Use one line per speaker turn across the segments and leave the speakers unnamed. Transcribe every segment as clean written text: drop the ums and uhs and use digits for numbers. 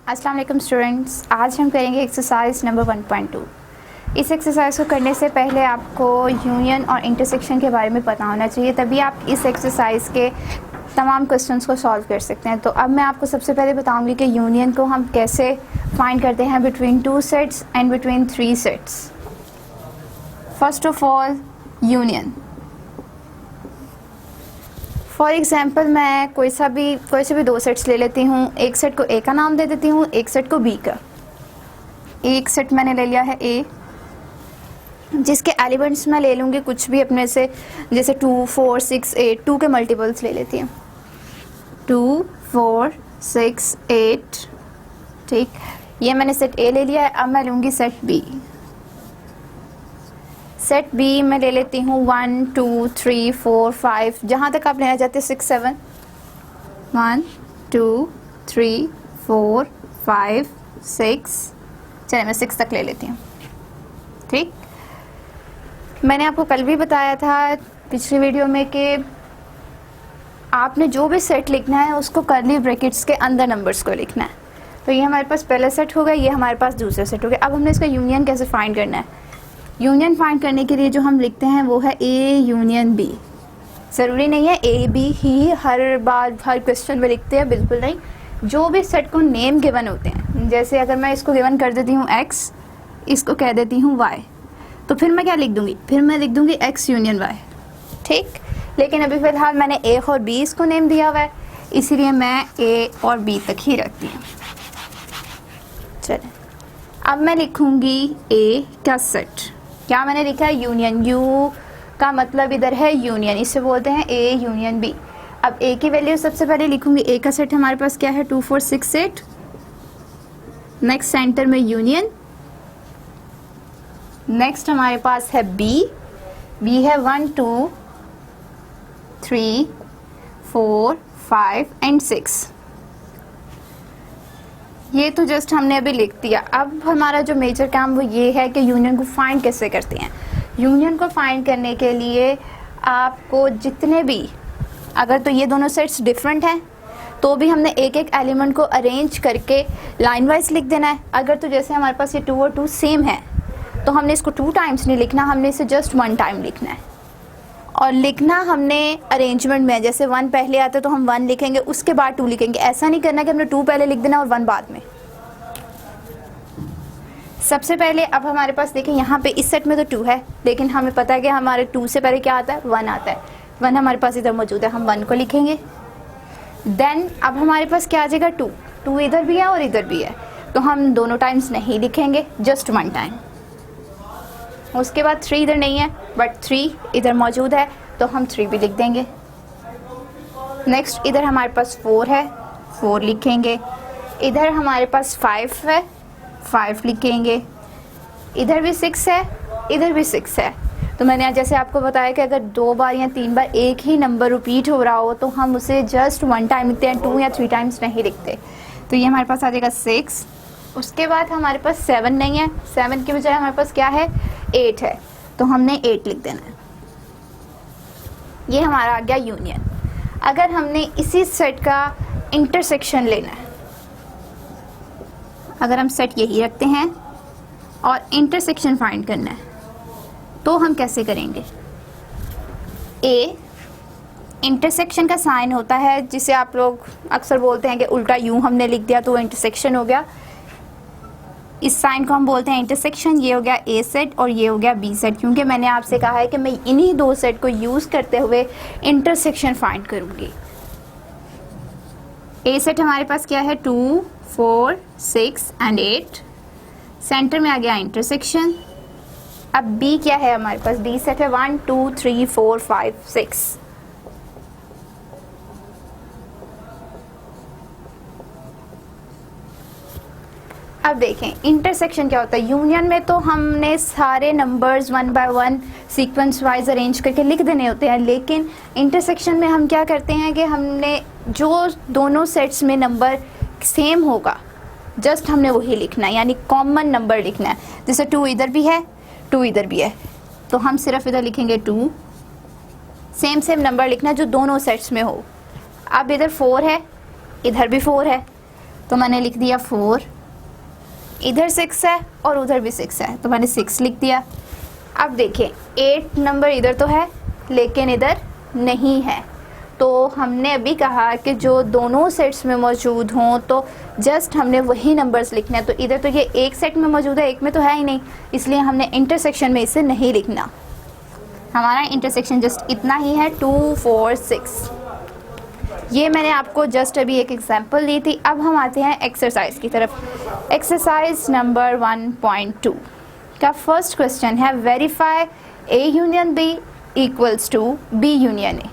अस्सलाम वालेकुम स्टूडेंट्स, आज हम करेंगे एक्सरसाइज नंबर 1.2। इस एक्सरसाइज को करने से पहले आपको यूनियन और इंटरसेक्शन के बारे में पता होना चाहिए, तभी आप इस एक्सरसाइज के तमाम क्वेश्चंस को सॉल्व कर सकते हैं। तो अब मैं आपको सबसे पहले बताऊंगी कि यूनियन को हम कैसे फाइंड करते हैं between 2 sets and between 3 sets. First of all union. For example मैं कोई से भी 2 सेट्स ले लेती हूँ। एक सेट को ए का नाम दे देती हूँ, एक सेट को बी का। एक सेट मैंने ले लिया है ए, जिसके एलिमेंट्स मैं ले लूँगी कुछ भी अपने से, जैसे 2, 4, 6, 8। 2 के मल्टीपल्स ले लेती हूँ, 2, 4, 6, 8। ठीक, ये मैंने सेट ए ले लिया है। अब मैं लूँगी सेट बी। सेट बी में ले लेती हूँ 1, 2, 3, 4, 5, जहाँ तक आप लेना चाहते हैं 6, 7। 1, 2, 3, 4, 5, 6। चलिए मैं 6 तक ले लेती हूँ। ठीक, मैंने आपको कल भी बताया था पिछली वीडियो में कि आपने जो भी सेट लिखना है उसको कर्ली ब्रैकेट्स के अंदर नंबर्स को लिखना है। तो ये हमारे पास पहला सेट हो गया, ये हमारे पास दूसरा सेट हो गया। अब हमने इसका यूनियन कैसे फाइंड करना है। यूनियन फाइंड करने के लिए जो हम लिखते हैं वो है ए यूनियन बी। ज़रूरी नहीं है A B he her bar her question में लिखते हैं, बिल्कुल नहीं। जो भी सेट को नेम गिवन होते हैं, जैसे अगर मैं इसको गिवन कर देती हूँ एक्स, इसको कह देती हूँ वाई, तो फिर मैं क्या लिख दूँगी, फिर मैं लिख दूँगी एक्स यूनियन वाई। ठीक, लेकिन अभी फ़िलहाल मैंने ए और बी इसको नेम दिया हुआ है, इसीलिए मैं ए और बी तक ही रखती हूँ। चलें, अब मैं लिखूँगी ए का सेट। क्या मैंने लिखा है, यूनियन। यू का मतलब इधर है यूनियन, इसे बोलते हैं ए यूनियन बी। अब ए की वैल्यू सबसे पहले लिखूंगी। ए का सेट हमारे पास क्या है, 2, 4, 6, 8। नेक्स्ट सेंटर में यूनियन। नेक्स्ट हमारे पास है बी। बी है 1, 2, 3, 4, 5 एंड 6। ये तो जस्ट हमने अभी लिख दिया। अब हमारा जो मेजर काम वो ये है कि यूनियन को फाइंड कैसे करते हैं। यूनियन को फाइंड करने के लिए आपको जितने भी, अगर तो ये दोनों सेट्स डिफरेंट हैं तो भी हमने एक एक एलिमेंट को अरेंज करके लाइन वाइज लिख देना है। अगर तो जैसे हमारे पास ये 2 और 2 सेम है तो हमने इसको 2 टाइम्स नहीं लिखना, हमने इसे जस्ट 1 टाइम लिखना है। और लिखना हमने अरेंजमेंट में, जैसे 1 पहले आता है तो हम 1 लिखेंगे, उसके बाद 2 लिखेंगे। ऐसा नहीं करना कि हमने 2 पहले लिख देना और 1 बाद में। सबसे पहले अब हमारे पास देखें, यहाँ पे इस सेट में तो 2 है, लेकिन हमें पता है कि हमारे 2 से पहले क्या आता है, 1 आता है। 1 हमारे पास इधर मौजूद है, हम 1 को लिखेंगे। देन अब हमारे पास क्या आ जाएगा, 2। 2 इधर भी है और इधर भी है, तो हम दोनों टाइम्स नहीं लिखेंगे, जस्ट 1 टाइम। उसके बाद 3 इधर नहीं है, बट 3 इधर मौजूद है, तो हम 3 भी लिख देंगे। नेक्स्ट इधर हमारे पास 4 है, 4 लिखेंगे। इधर हमारे पास 5 है, 5 लिखेंगे। इधर भी 6 है, इधर भी 6 है। तो मैंने जैसे आपको बताया कि अगर 2 बार या 3 बार एक ही नंबर रिपीट हो रहा हो तो हम उसे जस्ट 1 टाइम लिखते हैं, 2 या 3 टाइम्स नहीं लिखते। तो ये हमारे पास आ जाएगा 6। उसके बाद हमारे पास 7 नहीं है, 7 के बजाय हमारे पास क्या है, 8 है, तो हमने 8 लिख देना है। ये हमारा आ गया यूनियन। अगर हमने इसी सेट का इंटरसेक्शन लेना है, अगर हम सेट यही रखते हैं और इंटरसेक्शन फाइंड करना है, तो हम कैसे करेंगे। ए इंटरसेक्शन का साइन होता है, जिसे आप लोग अक्सर बोलते हैं कि उल्टा यूं हमने लिख दिया तो वो इंटरसेक्शन हो गया। इस साइन को हम बोलते हैं इंटरसेक्शन। ये हो गया ए सेट और ये हो गया बी सेट, क्योंकि मैंने आपसे कहा है कि मैं इन्हीं 2 सेट को यूज़ करते हुए इंटरसेक्शन फाइंड करूँगी। ए सेट हमारे पास क्या है, 2, 4, 6 एंड 8। सेंटर में आ गया इंटरसेक्शन। अब बी क्या है हमारे पास, बी सेट है 1, 2, 3, 4, 5, 6। अब देखें इंटरसेक्शन क्या होता है। यूनियन में तो हमने सारे numbers 1 by 1 sequence wise arrange करके लिख देने होते हैं, लेकिन इंटरसेक्शन में हम क्या करते हैं कि हमने जो दोनों सेट्स में नंबर सेम होगा जस्ट हमने वही लिखना है, यानी कॉमन नंबर लिखना है। जैसे 2 इधर भी है, 2 इधर भी है, तो हम सिर्फ इधर लिखेंगे 2। सेम नंबर लिखना है जो दोनों सेट्स में हो। अब इधर 4 है, इधर भी 4 है, तो मैंने लिख दिया 4, इधर 6 है और उधर भी 6 है तो मैंने 6 लिख दिया। अब देखिए 8 नंबर इधर तो है लेकिन इधर नहीं है, तो हमने अभी कहा कि जो दोनों सेट्स में मौजूद हों तो जस्ट हमने वही नंबर्स लिखना है। तो इधर तो ये एक सेट में मौजूद है, एक में तो है ही नहीं, इसलिए हमने इंटरसेक्शन में इसे नहीं लिखना। हमारा इंटरसेक्शन जस्ट इतना ही है 2 4 6। ये मैंने आपको जस्ट अभी एक एग्जांपल दी थी। अब हम आते हैं एक्सरसाइज की तरफ। एक्सरसाइज नंबर 1.2 का फर्स्ट क्वेश्चन है verify A union B equals to B union A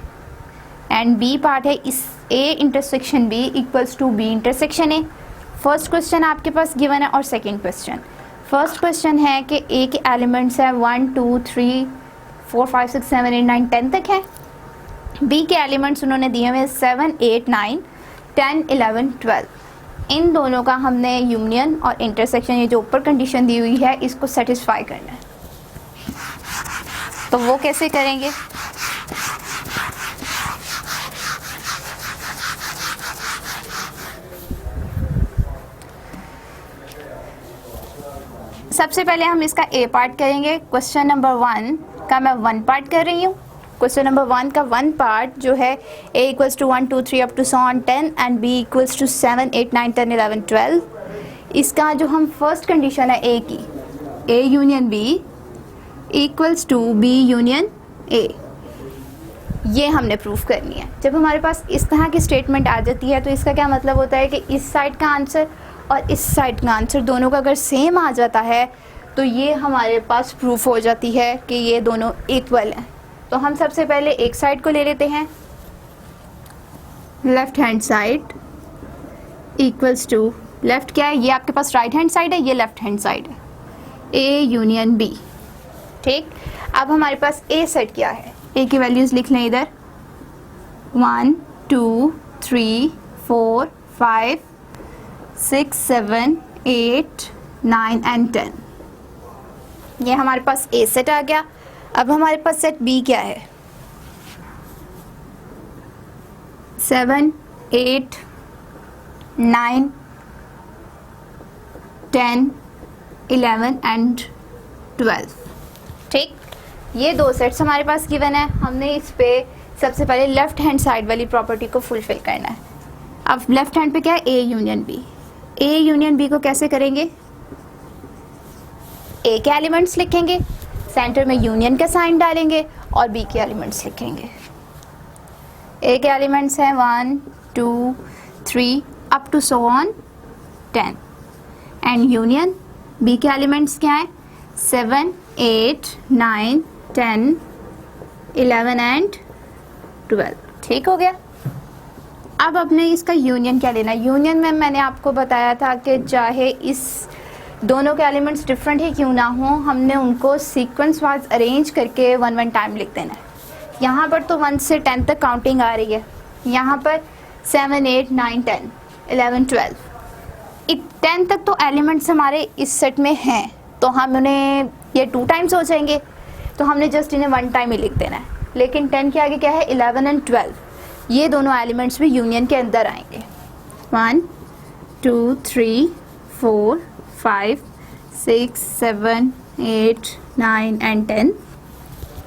and B part है इस A intersection B equals to B intersection A। First question आपके पास गिवन है और सेकंड क्वेश्चन। फर्स्ट क्वेश्चन है कि A के एलिमेंट्स है 1 2 3 4 5 6 7 8 9 10 तक है। B के एलिमेंट्स उन्होंने दिए हुए 7 8 9 10 11 12। इन दोनों का हमने यूनियन और इंटरसेक्शन, ये जो ऊपर कंडीशन दी हुई है, इसको सेटिस्फाई करना है। तो वो कैसे करेंगे? सबसे पहले हम इसका A पार्ट करेंगे। क्वेश्चन नंबर 1 का मैं 1 पार्ट कर रही हूँ। क्वेश्चन नंबर 1 का 1 पार्ट जो है A इक्वल्स टू 1 2 3 up to 10 and B equals to 7 8 9 10 11 12। इसका जो हम फर्स्ट कंडीशन है A की, A union B equals to B union A, ये हमने प्रूफ करनी है। जब हमारे पास इस तरह की स्टेटमेंट आ जाती है तो इसका क्या मतलब होता है कि इस साइड का आंसर और इस साइड का आंसर दोनों का अगर सेम आ जाता है तो ये हमारे पास प्रूफ हो जाती है कि ये दोनों इक्वल हैं। तो हम सबसे पहले एक साइड को ले लेते हैं, left hand side equals to, left क्या है, ये आपके पास राइट हैंड साइड है, ये लेफ्ट हैंड साइड है, A यूनियन B। ठीक, अब हमारे पास A सेट क्या है, A की वैल्यूज़ लिख लें इधर 1 2 3 4 5 6 7 8 9 एंड 10। ये हमारे पास A सेट आ गया। अब हमारे पास सेट B क्या है, 7 8 9 10 11 एंड 12। ठीक, ये दो सेट्स हमारे पास गिवन है। हमने इस पे सबसे पहले लेफ्ट हैंड साइड वाली प्रॉपर्टी को फुलफिल करना है। अब लेफ्ट हैंड पे क्या है, A union B। A union B को कैसे करेंगे, A के एलिमेंट्स लिखेंगे, सेंटर में यूनियन का साइन डालेंगे और B के एलिमेंट्स लिखेंगे। A के एलिमेंट्स हैं 1 2 3 up to 10 and union B के एलिमेंट्स क्या हैं 7 8 9 10 11 एंड 12। ठीक हो गया। अब अपने इसका यूनियन क्या लेना है। यूनियन में मैंने आपको बताया था कि चाहे इस दोनों के एलिमेंट्स डिफरेंट ही क्यों ना हो, हमने उनको सीक्वेंस वाइज अरेंज करके 1 1 टाइम लिख देना है। यहाँ पर तो 1 से 10 तक काउंटिंग आ रही है, यहाँ पर 7 8 9 10 11 12 10 तक तो एलिमेंट्स हमारे इस सेट में हैं, तो हम उन्हें ये 2 टाइम्स हो जाएंगे, तो हमने जस्ट इन्हें 1 टाइम ही लिख देना है। लेकिन 10 के आगे क्या है 11 एंड 12, ये दोनों एलिमेंट्स भी यूनियन के अंदर आएंगे। 1 2 3 4 5 6 7 8 9 एंड 10।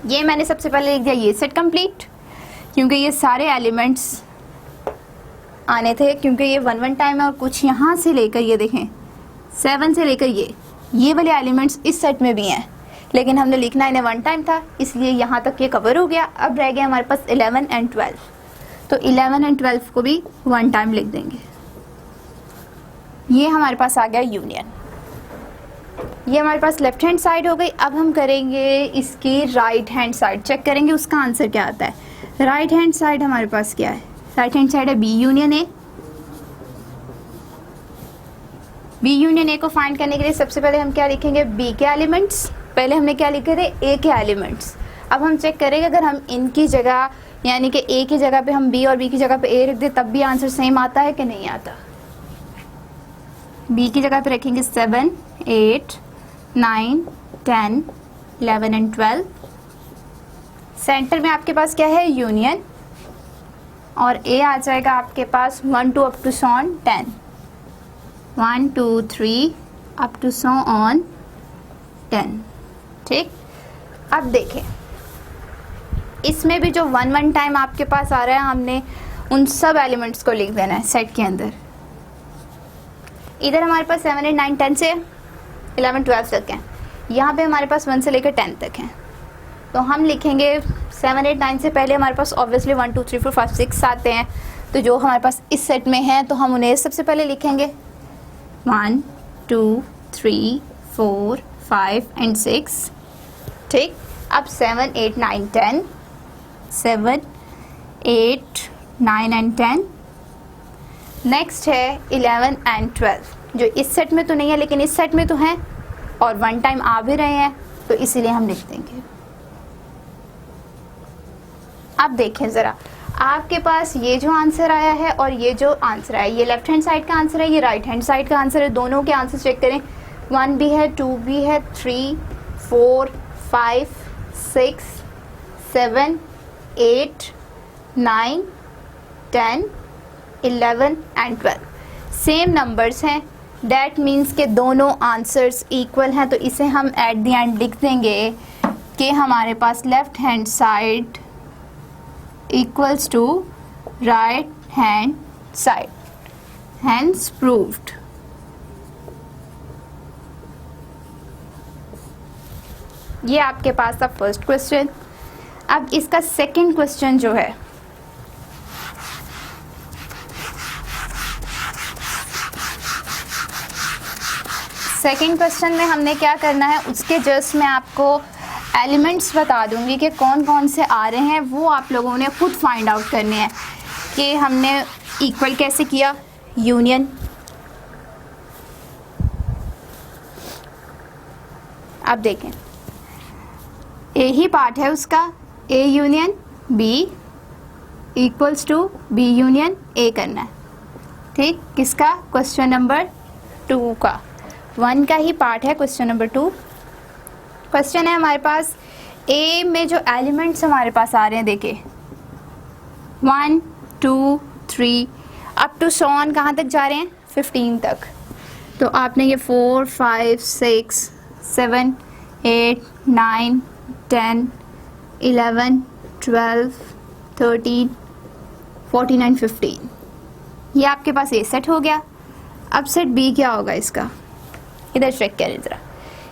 ये मैंने सबसे पहले लिख दिया ये सेट कंप्लीट, क्योंकि ये सारे एलिमेंट्स आने थे, क्योंकि ये 1 1 टाइम है और कुछ यहाँ से लेकर ये देखें 7 से लेकर ये वाले एलिमेंट्स इस सेट में भी हैं, लेकिन हमने लिखना इन्हें 1 टाइम था, इसलिए यहाँ तक ये कवर हो गया। अब रह गया हमारे पास 11 एंड 12, तो 11 एंड 12 को भी 1 टाइम लिख देंगे। ये हमारे पास आ गया यूनियन। ये हमारे पास लेफ्ट हैंड साइड हो गई। अब हम करेंगे इसकी राइट हैंड साइड, चेक करेंगे उसका आंसर क्या आता है। राइट हैंड साइड हमारे पास क्या है, राइट हैंड साइड है B union A। B union A को फाइंड करने के लिए सबसे पहले हम क्या लिखेंगे, B के एलिमेंट्स। पहले हमने क्या लिखे थे, A के एलिमेंट्स। अब हम चेक करेंगे अगर हम इनकी जगह यानी कि A की जगह पे हम B और B की जगह पे A रख दे तब भी आंसर सेम आता है कि नहीं आता। B की जगह पे रखेंगे 7 8 9 10 11 एंड 12। सेंटर में आपके पास क्या है, यूनियन, और A आ जाएगा आपके पास 1 2 up to 10। 1 2 3 up to so on 10। ठीक, अब देखें इसमें भी जो 1 1 टाइम आपके पास आ रहा है, हमने उन सब एलिमेंट्स को लिख देना है सेट के अंदर। इधर हमारे पास 7 8 9 10 से 11 12 तक हैं, यहाँ पे हमारे पास 1 से लेकर 10 तक हैं। तो हम लिखेंगे 7 8 9 से पहले हमारे पास ऑब्वियसली 1 2 3 4 5 6 आते हैं, तो जो हमारे पास इस सेट में हैं तो हम उन्हें सबसे पहले लिखेंगे 1 2 3 4 5 एंड 6। ठीक, अब 7 8 9 10, 7 8 9 एंड 10। नेक्स्ट है 11 एंड 12, जो इस सेट में तो नहीं है लेकिन इस सेट में तो हैं और 1 टाइम आ भी रहे हैं, तो इसीलिए हम लिख देंगे। अब देखें ज़रा, आपके पास ये जो आंसर आया है और ये जो आंसर आया, ये लेफ्ट हैंड साइड का आंसर है, ये राइट हैंड साइड का आंसर है। दोनों के आंसर चेक करें, 1 भी है, 2 भी है, 3 4 5 6 7 8 9 10 11 एंड 12 सेम नंबर्स हैं। दैट मीन्स के दोनों आंसर्स इक्वल हैं, तो इसे हम एट द एंड लिख देंगे कि हमारे पास left hand side equals to right hand side, hence proved. ये आपके पास था फर्स्ट क्वेश्चन। अब इसका सेकंड क्वेश्चन जो है, सेकंड क्वेश्चन में हमने क्या करना है, उसके जस्ट मैं आपको एलिमेंट्स बता दूंगी कि कौन कौन से आ रहे हैं, वो आप लोगों ने खुद फाइंड आउट करने हैं कि हमने इक्वल कैसे किया, यूनियन। अब देखें, ए ही पार्ट है उसका, A union B equals to B union A करना है। ठीक, किसका, क्वेश्चन नंबर 2 का, 1 का ही पार्ट है क्वेश्चन नंबर 2। क्वेश्चन है हमारे पास, ए में जो एलिमेंट्स हमारे पास आ रहे हैं, देखे 1 2 3 अप टू सो ऑन कहाँ तक जा रहे हैं, 15 तक। तो आपने ये 4 5 6 7 8 9 10 11 12 13 14 एंड 15, ये आपके पास ए सेट हो गया। अब सेट बी क्या होगा इसका, इधर चेक करें ज़रा।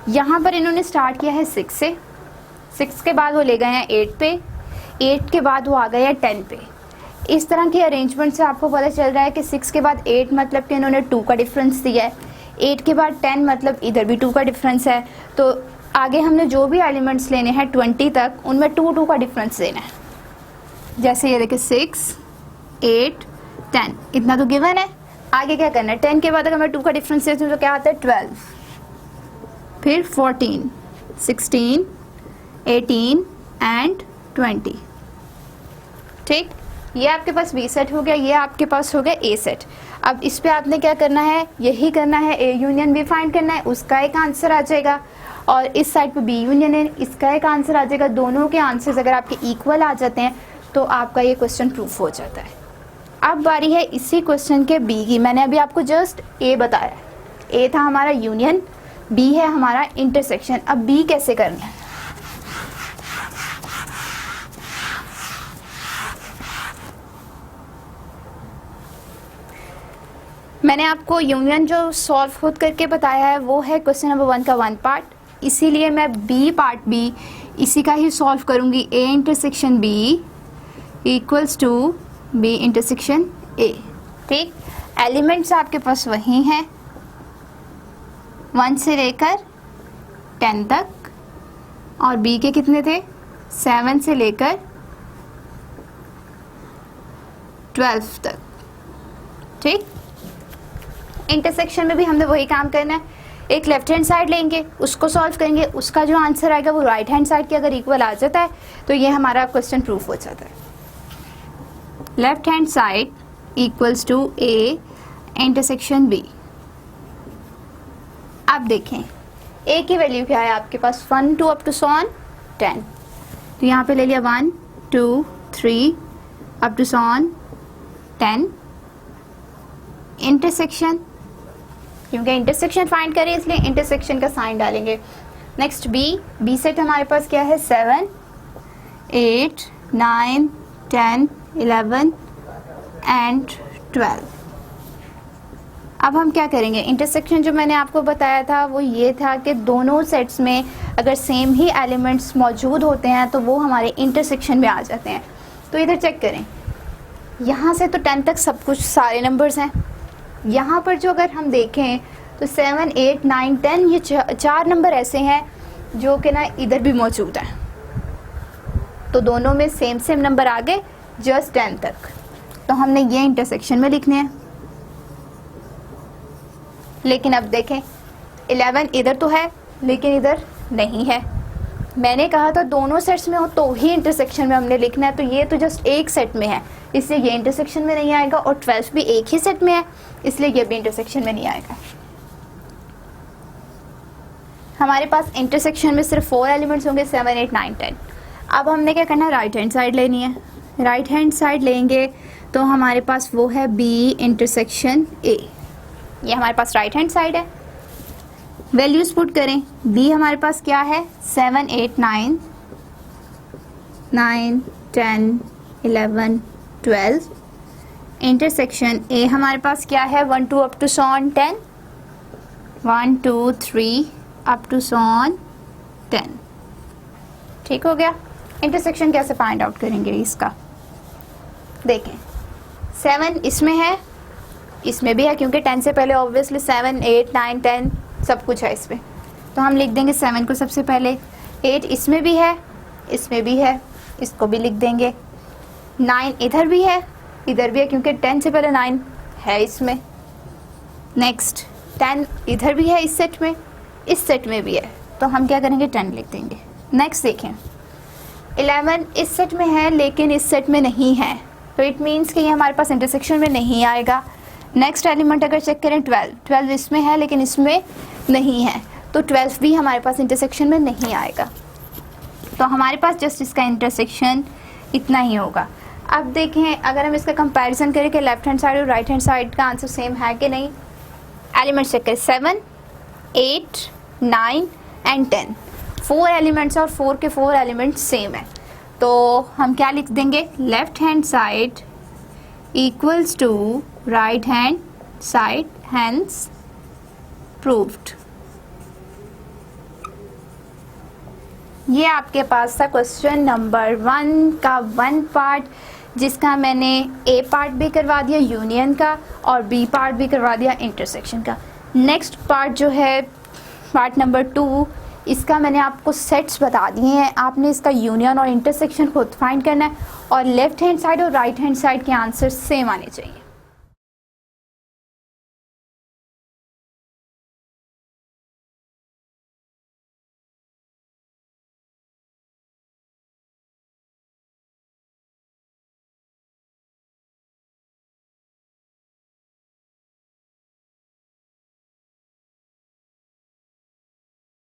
यहाँ पर इन्होंने स्टार्ट किया है 6 से, 6 के बाद वो ले गए हैं 8 पे, 8 के बाद वो आ गए हैं 10 पे। इस तरह के अरेंजमेंट से आपको पता चल रहा है कि 6 के बाद 8 मतलब कि इन्होंने 2 का डिफरेंस दिया है, 8 के बाद 10 मतलब इधर भी 2 का डिफरेंस है। तो आगे हमने जो भी एलिमेंट्स लेने हैं 20 तक, उनमें 2 2 का डिफरेंस देना है। जैसे ये देखिए 6 8 10 इतना तो गिवन है। आगे क्या करना है, 10 के बाद अगर मैं 2 का डिफरेंस देती हूँ तो क्या आता है 12, फिर 14 16 18 एंड 20। ठीक, ये आपके पास बी सेट हो गया, ये आपके पास हो गया ए सेट। अब इस पे आपने क्या करना है, यही करना है, ए यूनियन बी फाइंड करना है, उसका एक आंसर आ जाएगा, और इस साइड पे बी यूनियन है, इसका एक आंसर आ जाएगा। दोनों के आंसर्स अगर आपके इक्वल आ जाते हैं तो आपका ये क्वेश्चन प्रूफ हो जाता है। अब बारी है इसी क्वेश्चन के बी की। मैंने अभी आपको जस्ट ए बताया, ए था हमारा यूनियन, बी है हमारा इंटरसेक्शन। अब बी कैसे करना है, मैंने आपको यूनियन जो सॉल्व खुद करके बताया है वो है क्वेश्चन नंबर 1 का 1 पार्ट, इसीलिए मैं बी पार्ट भी इसी का ही सॉल्व करूंगी। A intersection B equals to B intersection A. ठीक, एलिमेंट्स आपके पास वही हैं 1 से लेकर 10 तक, और बी के कितने थे 7 से लेकर 12 तक। ठीक, इंटरसेक्शन में भी हमने वही काम करना है, एक लेफ्ट हैंड साइड लेंगे, उसको सॉल्व करेंगे, उसका जो आंसर आएगा वो राइट हैंड साइड के अगर इक्वल आ जाता है तो ये हमारा क्वेश्चन प्रूफ हो जाता है। Left hand side equals to A intersection B. अब देखें ए की वैल्यू क्या है आपके पास, 1 2 अप टू सो ऑन 10, तो यहाँ पे ले लिया 1 2 3 up to so on 10। Intersection क्योंकि इंटरसेक्शन फाइंड करें इसलिए इंटरसेक्शन का साइन डालेंगे। नेक्स्ट बी सेट हमारे पास क्या है 7 8 9 10 11 एंड 12। अब हम क्या करेंगे, इंटरसेक्शन जो मैंने आपको बताया था वो ये था कि दोनों सेट्स में अगर सेम ही एलिमेंट्स मौजूद होते हैं तो वो हमारे इंटरसेक्शन में आ जाते हैं। तो इधर चेक करें, यहाँ से तो 10 तक सब कुछ सारे नंबर्स हैं। यहाँ पर जो अगर हम देखें तो 7 8 9 10 ये चार नंबर ऐसे हैं जो कि ना इधर भी मौजूद हैं। तो दोनों में सेम नंबर आ गए जस्ट 10 तक। तो हमने ये इंटरसेक्शन में लिखने हैं। लेकिन अब देखें 11 इधर तो है लेकिन इधर नहीं है। मैंने कहा था दोनों सेट्स में हो तो ही इंटरसेक्शन में हमने लिखना है, तो ये तो जस्ट एक सेट में है इसलिए ये इंटरसेक्शन में नहीं आएगा, और 12 भी एक ही सेट में है इसलिए ये भी इंटरसेक्शन में नहीं आएगा। हमारे पास इंटरसेक्शन में सिर्फ 4 एलिमेंट्स होंगे 7 8 9 10। अब हमने क्या करना है, राइट हैंड साइड लेनी है। राइट हैंड साइड लेंगे तो हमारे पास वो है B इंटरसेक्शन A। ये हमारे पास राइट हैंड साइड है। वैल्यूज पुट करें, B हमारे पास क्या है 7 8 9 9 10 11 12। इंटरसेक्शन A हमारे पास क्या है 1 2 अप टू 10 1 2 3 अप टू 10। ठीक हो गया। इंटरसेक्शन कैसे फाइंड आउट करेंगे इसका, देखें 7 इसमें है इसमें भी है क्योंकि 10 से पहले ऑब्वियसली 7 8 9 10 सब कुछ है इसमें। तो हम लिख देंगे 7 को सबसे पहले। 8 इसमें भी है इसमें भी है, इसको भी लिख देंगे। 9 इधर भी है इधर भी है क्योंकि 10 से पहले 9 है इसमें। नेक्स्ट 10 इधर भी है इस सेट में भी है, तो हम क्या करेंगे 10 लिख देंगे। नेक्स्ट देखें 11 इस सेट में है लेकिन इस सेट में नहीं है, तो इट मीन्स कि ये हमारे पास इंटरसेक्शन में नहीं आएगा। नेक्स्ट एलिमेंट अगर चेक करें 12 इसमें है लेकिन इसमें नहीं है, तो 12 भी हमारे पास इंटरसेक्शन में नहीं आएगा। तो हमारे पास जस्ट इसका इंटरसेक्शन इतना ही होगा। अब देखें अगर हम इसका कंपैरिजन करें कि लेफ्ट हैंड साइड और राइट हैंड साइड का आंसर सेम है कि नहीं। एलिमेंट्स चेक करें 7 8 9 एंड 10। 4 एलिमेंट्स और 4 के 4 एलिमेंट्स सेम है, तो हम क्या लिख देंगे left hand side equals to right hand side, hence proved. ये आपके पास था क्वेश्चन नंबर 1 का 1 पार्ट, जिसका मैंने A पार्ट भी करवा दिया यूनियन का और B पार्ट भी करवा दिया इंटरसेक्शन का। नेक्स्ट पार्ट जो है पार्ट नंबर 2, इसका मैंने आपको सेट्स बता दिए हैं, आपने इसका यूनियन और इंटरसेक्शन खुद फाइंड करना है और लेफ्ट हैंड साइड और राइट हैंड साइड के आंसर सेम आने चाहिए।